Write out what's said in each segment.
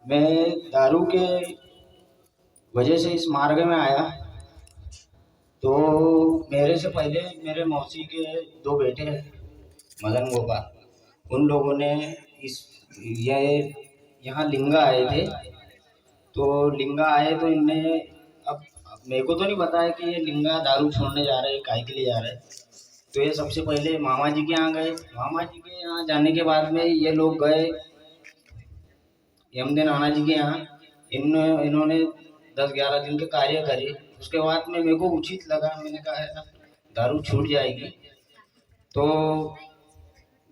मैं दारू के वजह से इस मार्ग में आया। तो मेरे से पहले मेरे मौसी के दो बेटे हैं, मदन गोपाल। उन लोगों ने इस ये यहाँ लिंगा आए थे। तो लिंगा आए तो इनने अब मेरे को तो नहीं पता है कि ये लिंगा दारू छोड़ने जा रहे हैं, काहे के लिए जा रहे हैं। तो ये सबसे पहले मामा जी के यहाँ गए। मामा जी के यहाँ जाने के बाद में ये लोग गए यमदे नाना जी के यहाँ। इन्होंने 10-11 दिन के कार्य करे। उसके बाद में मेरे को उचित लगा, मैंने कहा यार दारू छूट जाएगी। तो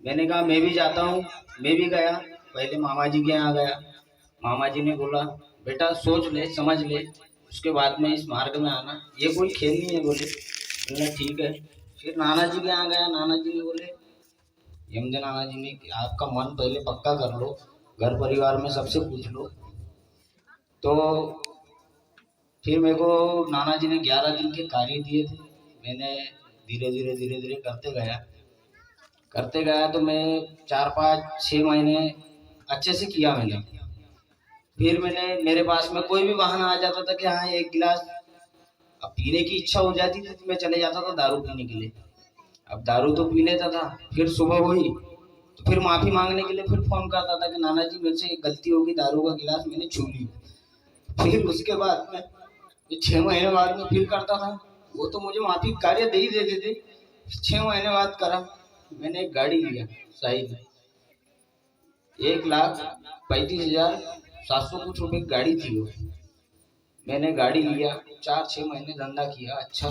मैंने कहा मैं भी जाता हूँ। मैं भी गया, पहले मामा जी के यहाँ गया। मामा जी ने बोला बेटा सोच ले समझ ले, उसके बाद में इस मार्ग में आना, ये कोई खेल नहीं है बोले। मैंने ठीक है। फिर नाना जी के यहाँ गया। नाना जी ने बोले, यमदे नाना जी ने कि आपका मन पहले पक्का कर लो, घर परिवार में सबसे पूछ लो। तो फिर मेरे को नाना जी ने 11 दिन के कार्य दिए थे। मैंने धीरे धीरे करते गया तो मैं 4-5-6 महीने अच्छे से किया मैंने। फिर मेरे पास में कोई भी बहाना आ जाता था कि हाँ एक गिलास, अब पीने की इच्छा हो जाती थी तो मैं चले जाता था दारू पीने के लिए। अब दारू तो पी लेता था। फिर सुबह हुई तो फिर माफी मांगने के लिए फिर फोन करता था कि नाना जी मेरे से एक गलती होगी, दारू का गिलास मैंने छू ली। फिर उसके बाद में 6 महीने बाद में फिर करता था। वो तो मुझे माफी कार्य दे ही देते थे। 6 महीने बाद करा। मैंने एक गाड़ी लिया शाही में, 1,35,700 कुछ रुपए की गाड़ी थी वो। मैंने गाड़ी लिया, 4-6 महीने धंधा किया अच्छा।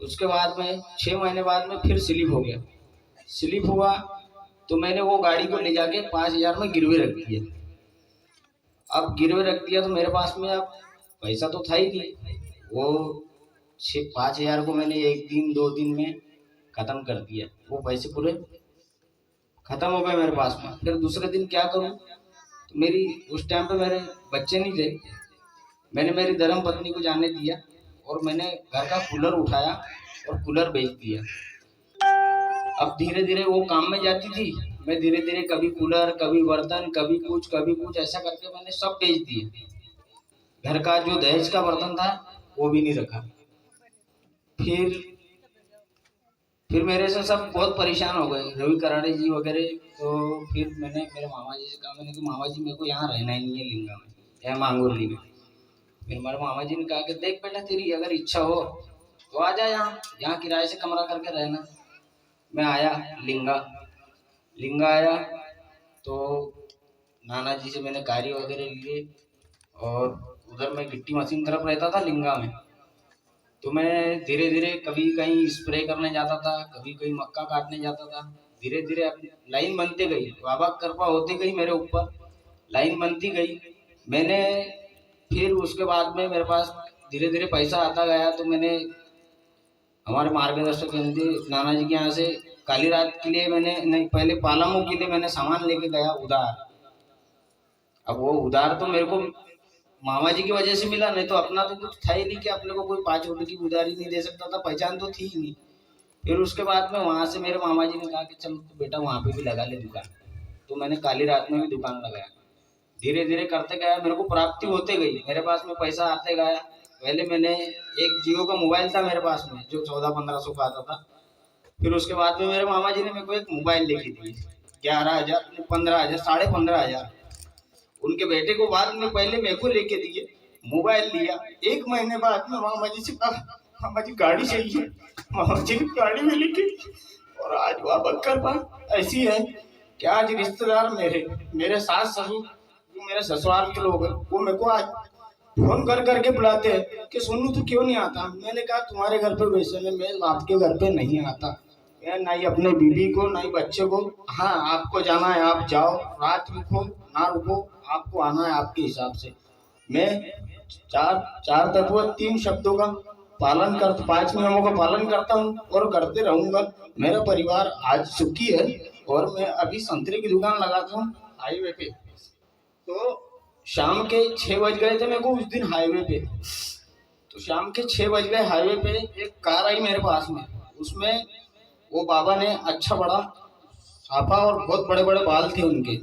उसके बाद में 6 महीने बाद में फिर स्लिप हो गया। स्लिप हुआ तो मैंने वो गाड़ी को ले जाके 5,000 में गिरवे रख दिया। अब गिरवे रख दिया तो मेरे पास में अब पैसा तो था ही नहीं। वो 5,000 को मैंने एक दिन 2 दिन में खत्म कर दिया। वो पैसे पूरे खत्म हो गए मेरे पास में। फिर दूसरे दिन क्या करूं, तो मेरी उस टाइम पे मेरे बच्चे नहीं थे। मैंने मेरी धर्म पत्नी को जाने दिया और मैंने घर का कूलर उठाया और कूलर बेच दिया। अब धीरे धीरे वो काम में जाती थी। मैं धीरे धीरे कभी कूलर, कभी बर्तन, कभी कुछ ऐसा करके मैंने सब बेच दिए। घर का जो दहेज का बर्तन था वो भी नहीं रखा। फिर फिर मेरे से सब बहुत परेशान हो गए, रवि कराड़े जी वगैरह। तो फिर मैंने मेरे मामा जी से कहा, मैंने कहा मामा जी मेरे को यहाँ रहना ही नहीं है लिंगा में या मांगुरली में। फिर हमारे मामा जी ने कहा कि देख बेटा तेरी अगर इच्छा हो तो आ जा, यहाँ यहाँ किराए से कमरा करके रहना। मैं आया लिंगा। लिंगा आया तो नाना जी से मैंने कार्य वगैरह लिए। और उधर मैं गिट्टी मशीन तरफ रहता था लिंगा में। तो मैं धीरे धीरे कभी कहीं स्प्रे करने जाता था, कभी कहीं मक्का काटने जाता था। धीरे धीरे अपनी लाइन बनती गई, बाबा कृपा होती गई मेरे ऊपर, लाइन बनती गई। मैंने फिर उसके बाद में मेरे पास धीरे धीरे पैसा आता गया। तो मैंने हमारे मार्गदर्शक नाना जी के यहाँ से काली रात के लिए मैंने नहीं, पहले पालामू के लिए मैंने सामान लेके गया उधार। अब वो उधार तो मेरे को मामा जी की वजह से मिला, नहीं तो अपना तो कुछ था ही नहीं कि अपने को कोई 5 रुपए की उधारी नहीं दे सकता था, पहचान तो थी ही नहीं। फिर उसके बाद में वहां से मेरे मामा जी ने कहा कि चल तो बेटा वहां पे भी लगा ले दुकान। तो मैंने काली रात में भी दुकान लगाया। धीरे धीरे करते गया, मेरे को प्राप्ति होते गई, मेरे पास में पैसा आते गया। पहले मैंने एक जियो का मोबाइल था मेरे पास में जो 1400-1500 का आता था। फिर उसके बाद में मेरे मामा जी ने मेरे को एक मोबाइल लेके दी, 11,000, 15,000, 15,500। उनके बेटे को बाद में पहले मेरे को लेके दिए, मोबाइल लिया। 1 महीने बाद में मामा जी से कहा मामा जी गाड़ी चाहिए। मामा जी ने गाड़ी में लेके, और आज वह बक्कर बात ऐसी है कि आज रिश्तेदार मेरे मेरे सास ससुर जो मेरे ससुराल के लोग हैं वो मेरे को आज फोन कर करके बुलाते हैं कि सोनू तू क्यों नहीं आता। मैंने कहा तुम्हारे घर पे वैसे में मैं आपके घर पे नहीं आता, मैं ना ही अपने बीबी को ना ही बच्चे को। हाँ आपको जाना है आप जाओ, रात रुको ना रुको, आपको आना है आपके हिसाब से। मैं चार चार तत्व 3 शब्दों का पालन कर 5 नियमों का पालन करता हूँ और करते रहूंगा। मेरा परिवार आज सुखी है। और मैं अभी संतरे की दुकान लगाता हूँ हाईवे पे। तो शाम के 6 बज गए थे मेरे को उस दिन हाईवे पे। तो शाम के 6 बज गए हाईवे पे, एक कार आई मेरे पास में। उसमें वो बाबा ने अच्छा बड़ा साफा और बहुत बड़े बड़े बाल थे उनके।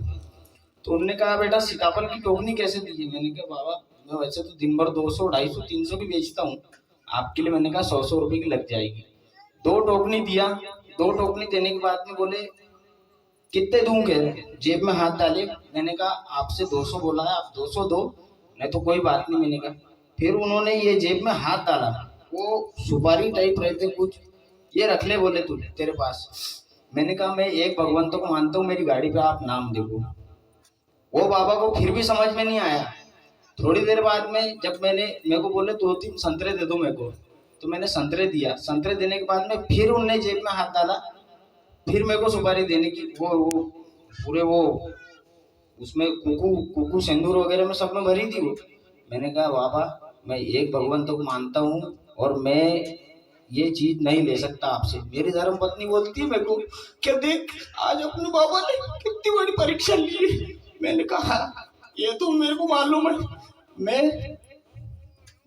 तो उन्होंने कहा बेटा सीताफल की टोकनी कैसे दी है? मैंने कहा बाबा मैं वैसे तो दिन भर 200 250 300 की बेचता हूँ, आपके लिए मैंने कहा 100 रुपए की लग जाएगी। 2 टोकनी दिया। 2 टोकनी देने के बाद में बोले कितने दूं? कह रहे जेब में हाथ डाले। मैंने कहा आपसे 200 बोला है, आप 200 दो, नहीं तो कोई बात नहीं। मैंने कहा फिर उन्होंने ये जेब में हाथ डाला, वो सुपारी टाइप रहते कुछ, ये रख ले बोले तू तेरे पास। मैंने कहा मैं एक भगवंतों को मानता हूँ, मेरी गाड़ी पे आप नाम देखो। वो बाबा को फिर भी समझ में नहीं आया। थोड़ी देर बाद में जब मेरे को बोले 2-3 संतरे दे दो मेरे को, तो मैंने संतरे दिया। संतरे देने के बाद में फिर उनने जेब में हाथ डाला, फिर मेरे को सुपारी देने की वो पूरे वो उसमें कुकू कुकू सिंदूर वगैरह में सब में भरी थी वो। मैंने कहा बाबा मैं एक भगवंतों को मानता हूँ और मैं ये चीज नहीं ले सकता आपसे। मेरी धर्म पत्नी बोलती है मेरे को क्या देख आज अपने बाबा ने कितनी बड़ी परीक्षा ली है। मैंने कहा ये तो मेरे को मालूम है,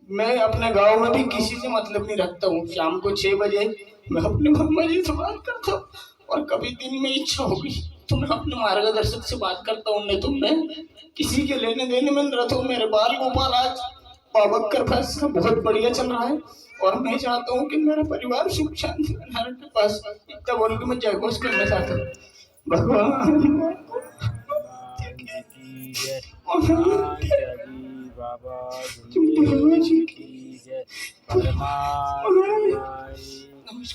मैं अपने गांव में भी किसी से मतलब नहीं रखता हूँ। शाम को 6 बजे मैं अपने मम्मा जी से बात करता हूँ, और कभी दिन में इच्छा होगी तो मैं अपने मार्गदर्शक से बात करता हूँ, नहीं तो मैं किसी के लेने देने में न रहता हूँ। मेरे बाल गोपाल आज बाबा के कृपा से बहुत बढ़िया चल रहा है, और मैं चाहता हूँ कि मेरा परिवार सुख शांति नारायण के पास। इतना बोल के मैं जय घोष करना चाहता हूँ। भगवान बाबा जी की जय।